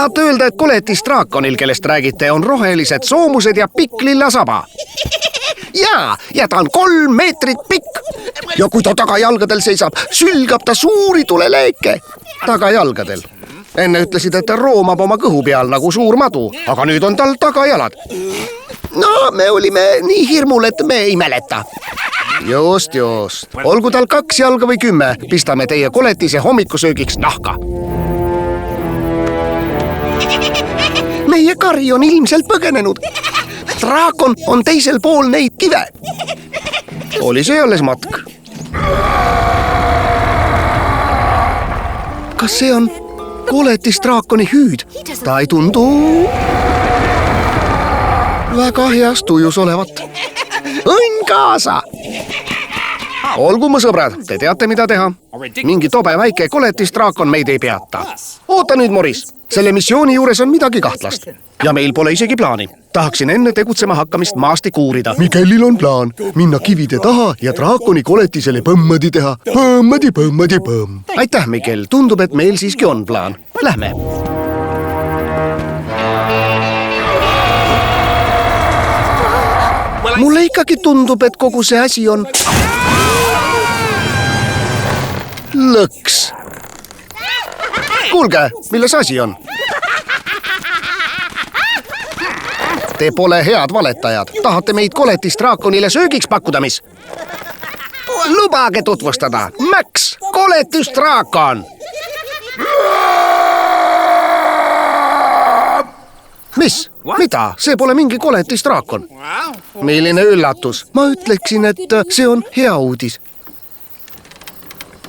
Tahate öelda, et koletisdraakonil, kellest räägite, on rohelised soomused ja pikk lilla saba? Jaa, ja ta on 3 meetrit pikk. Ja kui ta tagajalgadel seisab, sülgab ta suuri tuleleeke. Tagajalgadel. Enne ütlesid, et ta roomab oma kõhu peal nagu suur madu, aga nüüd on tal tagajalad. No, me olime nii hirmul, et me ei mäleta. Just. Olgu tal 2 jalga või 10, pistame teie koletise hommikusöögiks nahka. Meie kari on ilmselt põgenenud. Draakon on teisel pool neid kive. Oli see alles matk? Kas see on koletisdraakoni hüüd? Ta ei tundu väga heas tujus olevat. Õnn kaasa! Olgu mu sõbrad, te teate, mida teha. Mingi tobe väike koletisdraakon meid ei peata. Oota nüüd, Moris. Selle missiooni juures on midagi kahtlast. Ja meil pole isegi plaani. Tahaksin enne tegutsema hakkamist maastik uurida. Mikelil on plaan minna kivide taha ja draakoni koletisele põmmadi teha. Põmm. Aitäh, Mikel. Tundub, et meil siiski on plaan. Lähme. Mulle ikkagi tundub, et kogu see asi on lõks. Kuulge, milles asi on? Te pole head valetajad. Tahate meid koletisdraakonile söögiks pakkuda, mis? Lubage tutvustada. Max, koletisdraakon. Mis? Mida? See pole mingi koletisdraakon. Milline üllatus. Ma ütleksin, et see on hea uudis.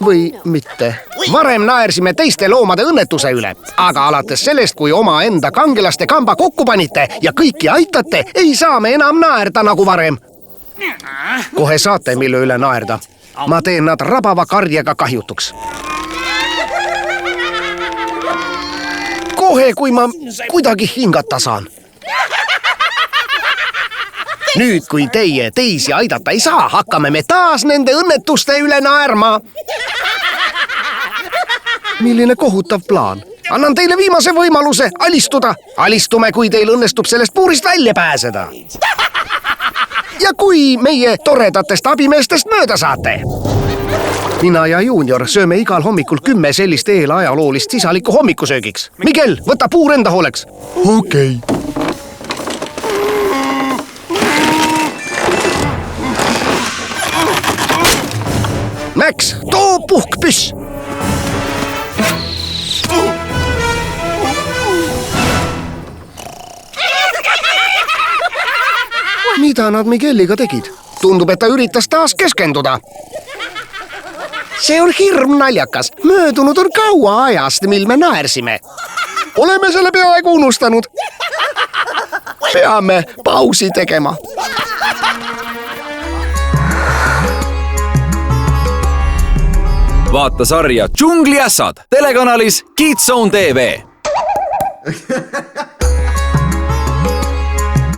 Või mitte. Varem naersime teiste loomade õnnetuse üle, aga alates sellest, kui oma enda kangelaste kamba kokku panite ja kõiki aitate, ei saa me enam naerda nagu varem. Kohe saate, mille üle naerda. Ma teen nad rabava karjega kahjutuks. Kohe, kui ma kuidagi hingata saan. Nüüd, kui teie teisi aidata ei saa, hakkame me taas nende õnnetuste üle naerma. Milline kohutav plaan. Annan teile viimase võimaluse alistuda. Alistume, kui teil õnnestub sellest puurist välja pääseda. Ja kui meie toredatest abimeestest mööda saate. Mina ja Junior sööme igal hommikul 10 sellist eelajaloolist sisalikku hommikusöögiks. Miguel, võta puur enda hooleks. Okei. Max, too puhkpüss! Mida nad Migueliga tegid? Tundub, et ta üritas taas keskenduda. See on hirm naljakas. Möödunud on kaua ajast, mil me naersime. Oleme selle peaaegu unustanud. Peame pausi tegema. Vaata sarja Džungliässad telekanalis Kids Zone TV.